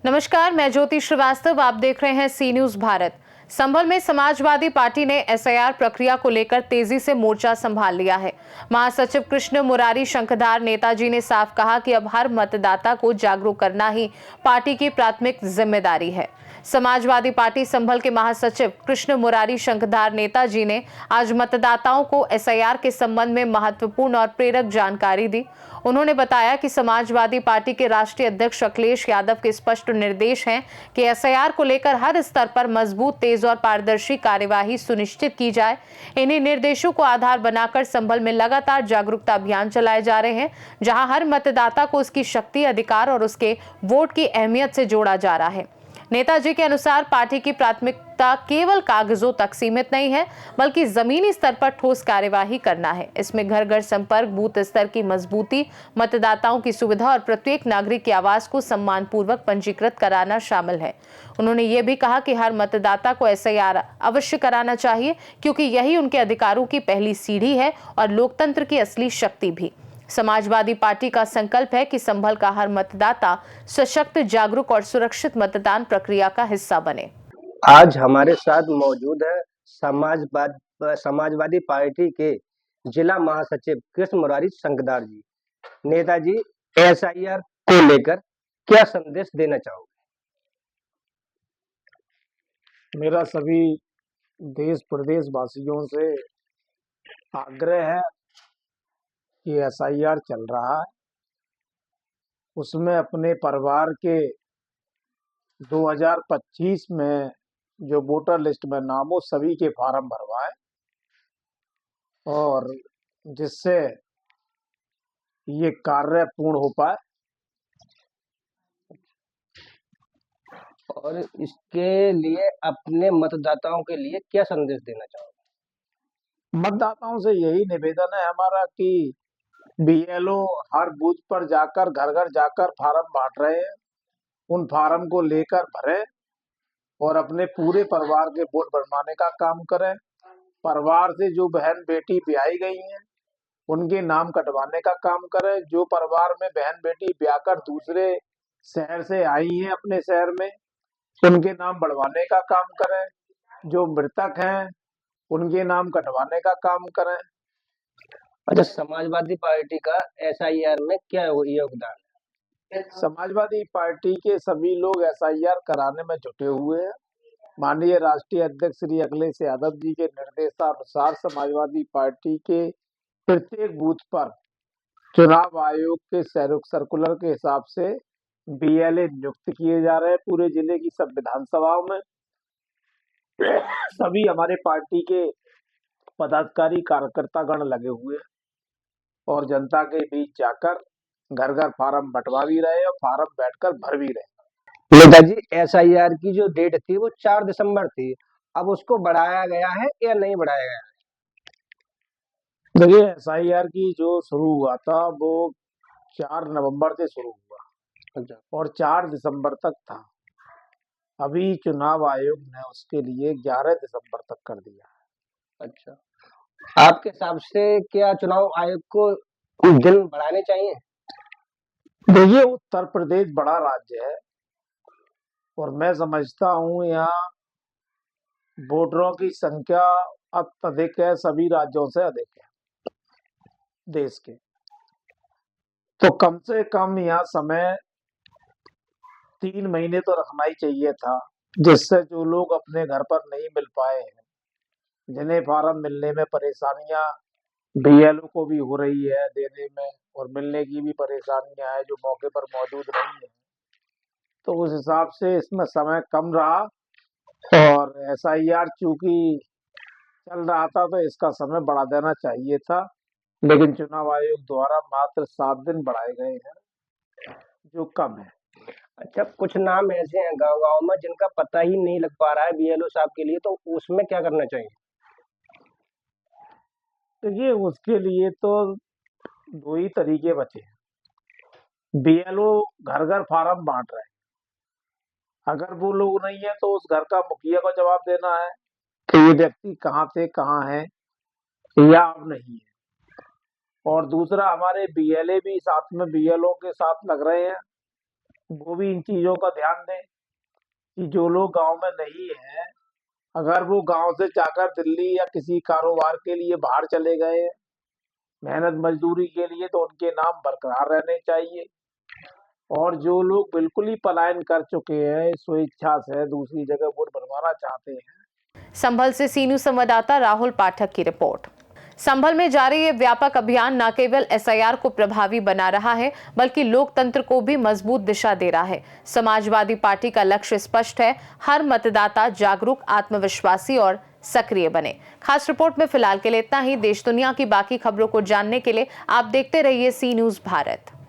नमस्कार, मैं ज्योति श्रीवास्तव। आप देख रहे हैं सी न्यूज भारत। संभल में समाजवादी पार्टी ने एसआईआर प्रक्रिया को लेकर तेजी से मोर्चा संभाल लिया है। महासचिव कृष्ण मुरारी शंखधार नेताजी ने साफ कहा कि अब हर मतदाता को जागरूक करना ही पार्टी की प्राथमिक जिम्मेदारी है। समाजवादी पार्टी संभल के महासचिव कृष्ण मुरारी शंखधार नेताजी ने आज मतदाताओं को एसआईआर के संबंध में महत्वपूर्ण और प्रेरक जानकारी दी। उन्होंने बताया कि समाजवादी पार्टी के राष्ट्रीय अध्यक्ष अखिलेश यादव के स्पष्ट निर्देश हैं कि एसआईआर को लेकर हर स्तर पर मजबूत, तेज और पारदर्शी कार्यवाही सुनिश्चित की जाए। इन्हीं निर्देशों को आधार बनाकर संभल में लगातार जागरूकता अभियान चलाए जा रहे हैं, जहां हर मतदाता को उसकी शक्ति, अधिकार और उसके वोट की अहमियत से जोड़ा जा रहा है। नेताजी के अनुसार पार्टी की प्राथमिकता केवल कागजों तक सीमित नहीं है, बल्कि जमीनी स्तर पर ठोस कार्यवाही करना है। इसमें घर घर संपर्क, बूथ स्तर की मजबूती, मतदाताओं की सुविधा और प्रत्येक नागरिक की आवाज को सम्मानपूर्वक पंजीकृत कराना शामिल है। उन्होंने ये भी कहा कि हर मतदाता को एसआईआर अवश्य कराना चाहिए, क्योंकि यही उनके अधिकारों की पहली सीढ़ी है और लोकतंत्र की असली शक्ति भी। समाजवादी पार्टी का संकल्प है कि संभल का हर मतदाता सशक्त, जागरूक और सुरक्षित मतदान प्रक्रिया का हिस्सा बने। आज हमारे साथ मौजूद है समाजवादी पार्टी के जिला महासचिव कृष्ण मुरारी शंखधार जी। नेताजी, एसआईआर को लेकर क्या संदेश देना चाहोगे? मेरा सभी देश प्रदेश वासियों से आग्रह है कि एसआईआर चल रहा है, उसमें अपने परिवार के 2025 में जो वोटर लिस्ट में नाम हो सभी के फार्म भरवाएं, और जिससे ये कार्य पूर्ण हो पाए। और इसके लिए अपने मतदाताओं के लिए क्या संदेश देना चाहोगे? मतदाताओं से यही निवेदन है हमारा कि बीएलओ हर बूथ पर जाकर, घर घर जाकर फार्म बांट रहे हैं, उन फार्म को लेकर भरें और अपने पूरे परिवार के वोट बनवाने का काम करें। परिवार से जो बहन बेटी ब्याही गई हैं उनके नाम कटवाने का काम करें। जो परिवार में बहन बेटी ब्याह कर दूसरे शहर से आई हैं अपने शहर में, उनके नाम बढ़वाने का काम करें। जो मृतक हैं उनके नाम कटवाने का काम करें। अच्छा, समाजवादी पार्टी का एसआईआर में क्या योगदान है? समाजवादी पार्टी के सभी लोग एसआईआर कराने में जुटे हुए हैं। माननीय राष्ट्रीय अध्यक्ष श्री अखिलेश यादव जी के निर्देशानुसार समाजवादी पार्टी के प्रत्येक बूथ पर चुनाव आयोग के सर्कुलर के हिसाब से बीएलए नियुक्त किए जा रहे हैं पूरे जिले की सब विधानसभाओं में। सभी हमारे पार्टी के पदाधिकारी कार्यकर्ता गण लगे हुए हैं और जनता के बीच जाकर घर घर फार्म बंटवा भी रहे और फार्म बैठकर भर भी रहे। नेताजी, एसआईआर की जो डेट थी वो 4 दिसंबर थी, अब उसको बढ़ाया गया है या नहीं बढ़ाया गया है? देखिए, एसआईआर की जो शुरू हुआ था वो 4 नवंबर से शुरू हुआ और 4 दिसंबर तक था। अभी चुनाव आयोग ने उसके लिए 11 दिसंबर तक कर दिया है। अच्छा, आपके हिसाब से क्या चुनाव आयोग को दिन बढ़ाने चाहिए? देखिए, उत्तर प्रदेश बड़ा राज्य है और मैं समझता हूँ यहाँ वोटरों की संख्या अत्यधिक है, सभी राज्यों से अधिक है देश के। तो कम से कम यहाँ समय 3 महीने तो रखना ही चाहिए था, जिससे जो लोग अपने घर पर नहीं मिल पाए हैं, जिन्हें फार्म मिलने में परेशानियां बीएलओ को भी हो रही है देने में, और मिलने की भी परेशानियां है जो मौके पर मौजूद नहीं है, तो उस हिसाब से इसमें समय कम रहा। और एसआईआर चूंकि चल रहा था तो इसका समय बढ़ा देना चाहिए था, लेकिन चुनाव आयोग द्वारा मात्र 7 दिन बढ़ाए गए हैं, जो कम है। अच्छा, कुछ नाम ऐसे हैं गांव में जिनका पता ही नहीं लग पा रहा है बीएलओ साहब के लिए, तो उसमें क्या करना चाहिए? देखिए, उसके लिए तो 2 ही तरीके बचे हैं। बीएलओ घर घर फार्म बांट रहे हैं, अगर वो लोग नहीं है तो उस घर का मुखिया को जवाब देना है कि ये व्यक्ति कहाँ से कहाँ है या अब नहीं है। और दूसरा, हमारे बीएलए भी साथ में बीएलओ के साथ लग रहे हैं, वो भी इन चीजों का ध्यान दें कि जो लोग गांव में नहीं है, अगर वो गांव से जाकर दिल्ली या किसी कारोबार के लिए बाहर चले गए हैं मेहनत मजदूरी के लिए, तो उनके नाम बरकरार रहने चाहिए। और जो लोग बिल्कुल ही पलायन कर चुके हैं, स्वेच्छा से दूसरी जगह वोट बनवाना चाहते हैं। संभल से सी न्यूज संवाददाता राहुल पाठक की रिपोर्ट। संभल में जारी ये व्यापक अभियान न केवल एसआईआर को प्रभावी बना रहा है, बल्कि लोकतंत्र को भी मजबूत दिशा दे रहा है। समाजवादी पार्टी का लक्ष्य स्पष्ट है, हर मतदाता जागरूक, आत्मविश्वासी और सक्रिय बने। खास रिपोर्ट में फिलहाल के लिए इतना ही। देश दुनिया की बाकी खबरों को जानने के लिए आप देखते रहिए सी न्यूज भारत।